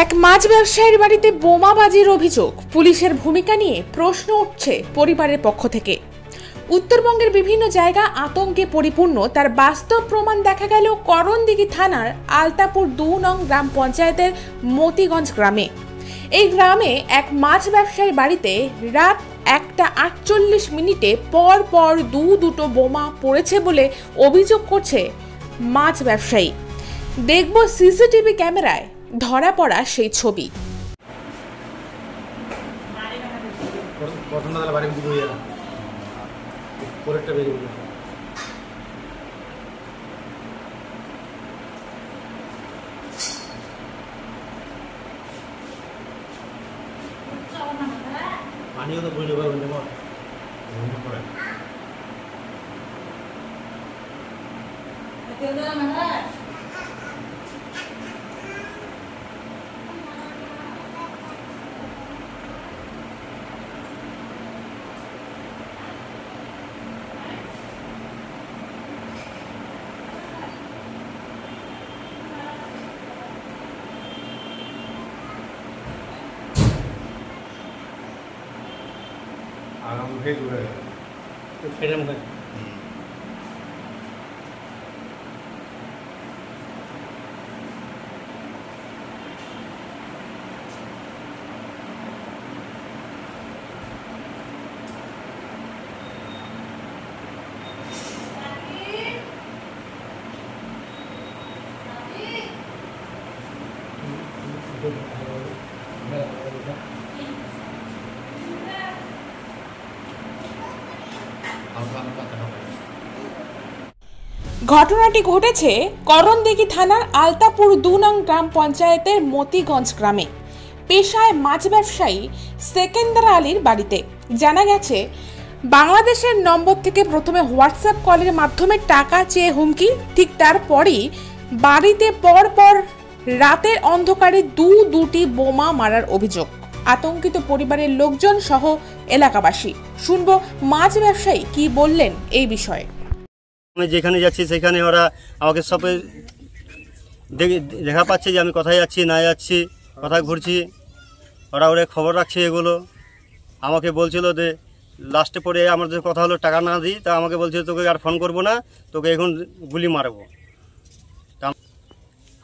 এক মাছ ব্যবসায়ীর বাড়িতে বোমাবাজির অভিযোগ, পুলিশের ভূমিকা নিয়ে প্রশ্ন উঠছে পরিবারের পক্ষ থেকে। উত্তরবঙ্গের বিভিন্ন জায়গা আতঙ্কে পরিপূর্ণ, তার বাস্তব প্রমাণ দেখা গেল করণদিঘি থানার আলতাপুর ২ নং গ্রাম পঞ্চায়েতের মতিগঞ্জ গ্রামে। এই গ্রামে এক মাছ ব্যবসায়ীর বাড়িতে রাত 1:48 পর পর দুটো বোমা পড়েছে বলে অভিযোগ করছে মাছ ব্যবসায়ী। দেখব সিসিটিভি ক্যামেরায় ধরা পড়া সেই ছবি। आराम से जुड़े तो फिल्म का ঘটনাটি ঘটেছে করণদিঘি থানার আলতাপুর ২ নং গ্রাম পঞ্চায়েতের মতিগঞ্জ গ্রামে। পেশায় মাছ ব্যবসায়ী সেকেন্দার আলীর বাড়িতে। জানা গেছে, বাংলাদেশের নম্বর থেকে প্রথমে হোয়াটসঅ্যাপ কলের মাধ্যমে টাকা চেয়ে হুমকি, ঠিক তারপরই বাড়িতে পরপর রাতের অন্ধকারে দুটি বোমা মারার অভিযোগ। আতঙ্কিত পরিবারের লোকজন সহ এলাকাবাসী। শুনবো মাছ ব্যবসায়ী কি বললেন এই বিষয়ে। আমি যেখানে যাচ্ছি সেখানে ওরা আমাকে সবে দেখা পাচ্ছে যে আমি কোথায় যাচ্ছি না যাচ্ছি, কোথায় ঘুরছি। ওরা খবর রাখছে এগুলো। আমাকে বলছিল যে লাস্টে পরে আমার যে কথা হলো টাকা না দিই, তা আমাকে বলছিল তোকে আর ফোন করবো না, তোকে এখন গুলি মারবো।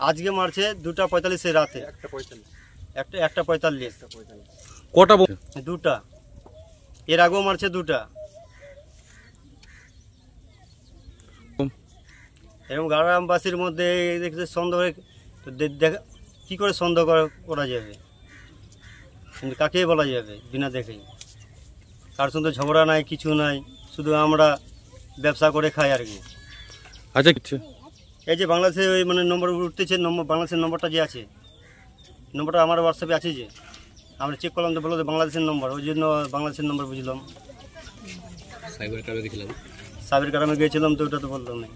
আজকে মারছে 2:45 রাতে, 1:45। কটা? 2টা। এর আগেও মারছে 2টা। এবং গ্রামবাসীর মধ্যে দেখতে সন্দেহ, দেখা কী করে সন্দেহ করা যাবে, কিন্তু কাকে বলা যাবে বিনা দেখেই। কার সঙ্গে ঝগড়া নাই, কিছু নাই, শুধু আমরা ব্যবসা করে খাই আর কি। আচ্ছা, এই যে বাংলাদেশে ওই নম্বর উঠতেছে, বাংলাদেশের নম্বরটা যে আছে, নম্বরটা আমার হোয়াটসঅ্যাপে আছে, যে আমরা চেক করলাম তো বললো বাংলাদেশের নম্বর, ওই জন্য বাংলাদেশের নম্বর বুঝলাম। সাইবার ক্রাইমে গিয়েছিলাম তো ওটা তো বললাম না।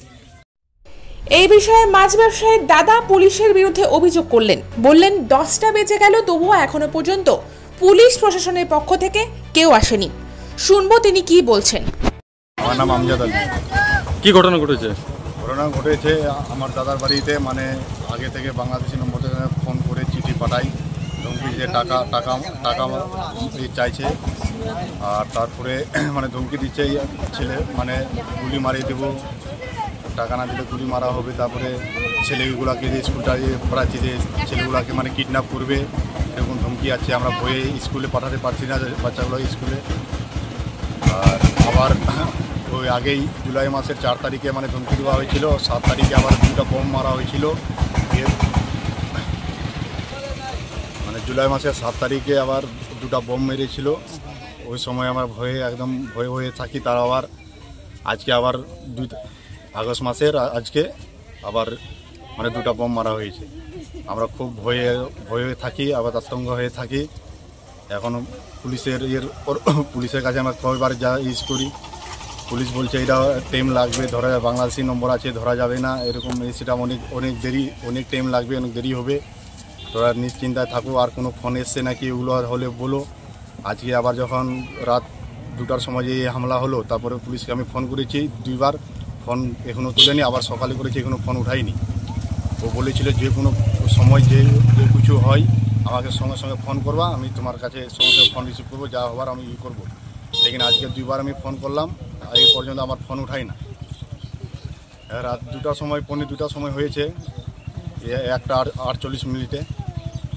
এই বিষয়ে মাছ ব্যবসায়ীর দাদা পুলিশের বিরুদ্ধে অভিযোগ করলেন। বললেন 10টা বেজে গেল, তবুও এখনো পর্যন্ত পুলিশ প্রশাসনের পক্ষ থেকে কেউ আসেনি। শুনবো তিনি কি বলছেন। আমার নাম আমজাদ আলী। কি ঘটনা ঘটেছে? ঘটনা ঘটেছে আমার দাদার বাড়িতে, আগে থেকে বাংলাদেশি নম্বর থেকে ফোন করে চিঠি পাঠাই, ধমকি যে টাকা চাইছে। আর তারপরে ধমকি দিচ্ছে ছেলে, গুলি মারিয়ে দেবো, টাকা না দিলে গুলি মারা হবে। তারপরে ছেলেগুলোকে যে স্কুলটা পড়াচ্ছি যে ছেলেগুলোকে কিডন্যাপ করবে, এরকম ধমকি আছে। আমরা ভয়ে স্কুলে পাঠাতে পারছি না বাচ্চাগুলো স্কুলে। আর আবার ওই আগেই জুলাই মাসের 4 তারিখে ধমকি দেওয়া হয়েছিল, 7 তারিখে আবার 2টা বোম মারা হয়েছিল। জুলাই মাসের 7 তারিখে আবার 2টা বোম মেরেছিল। ওই সময় আমার একদম ভয়ে থাকি। তার আবার আজকে আবার 2 আগস্ট মাসের আজকে আবার 2টা বোম মারা হয়েছে। আমরা খুব ভয়ে থাকি, আবার আতঙ্ক হয়ে থাকি। এখন পুলিশের কাছে আমরা কয়বার করি, পুলিশ বলছে এটা টাইম লাগবে, ধরা বাংলাদেশি নম্বর আছে, ধরা যাবে না, এরকম সেটা অনেক টাইম লাগবে, অনেক দেরি হবে। তোরা নিশ্চিন্তায় থাকো, আর কোনো ফোন এসছে নাকি এগুলো হলে বলো। আজকে আবার যখন রাত 2টার সময় যে হামলা হলো, তারপরে পুলিশকে আমি ফোন করেছি 2বার, ফোন এখনও তুলেনি। আবার সকালে করেছি, এখনও ফোন উঠাইনি। ও বলেছিল যে কোনো সময় যে যে কিছু হয় আমাকে সঙ্গে সঙ্গে ফোন করবা, আমি তোমার কাছে সঙ্গে সঙ্গে ফোন রিসিভ করবো, যা হবার আমি ই করবো। লেকিন আজকে 2বার আমি ফোন করলাম, এই পর্যন্ত আমার ফোন উঠাই না। রাত 2টার সময়, 2:45 সময় হয়েছে, 1:48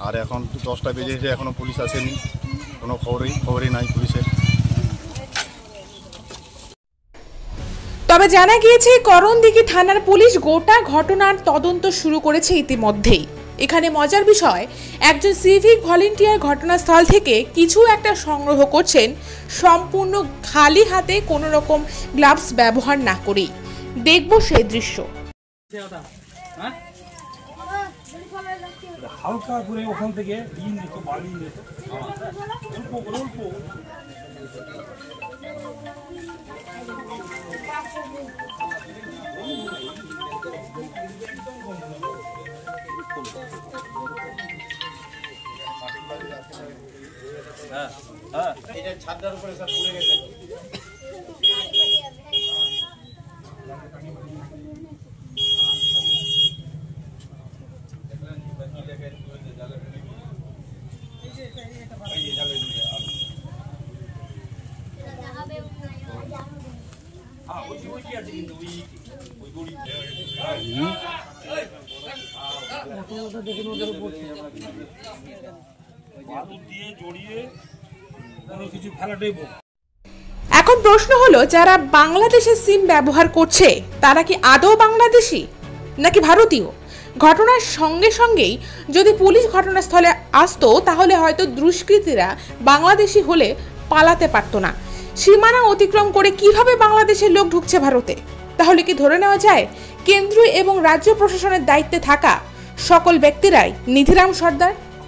আর এখন 10টা বেজেছে, এখনও পুলিশ আসেনি, কোনো খবরই নাই পুলিশের। তবে জানা গিয়েছে করণদিঘি থানার পুলিশ গোটা ঘটনার তদন্ত শুরু করেছে ইতিমধ্যেই। এখানে মজার বিষয়, একজন সিভিক ভলেন্টিয়ার ঘটনাস্থল থেকে কিছু একটা সংগ্রহ করছেন সম্পূর্ণ খালি হাতে, কোনো রকম গ্লাভস ব্যবহার না করেই। দেখব সেই দৃশ্য। হালকা করে ওখান থেকে দিন দিত, বালি দিত, অল্প অল্প। ছাদটার উপরে সব পুড়ে গেছে। এখন প্রশ্ন হলো, যারা বাংলাদেশের সিম ব্যবহার করছে তারা কি আদৌ বাংলাদেশি নাকি ভারতীয়? ঘটনার সঙ্গে সঙ্গেই যদি পুলিশ ঘটনাস্থলে আসতো তাহলে হয়তো দুষ্কৃতীরা বাংলাদেশি হলে পালাতে পারতো না। সীমানা অতিক্রম করে কিভাবে বাংলাদেশের লোক ঢুকছে ভারতে? তাহলে কি ধরে নেওয়া যায় কেন্দ্র এবং রাজ্য প্রশাসনের দায়িত্বে থাকা সকল ব্যক্তিরাই নিধিরাম সর্দার?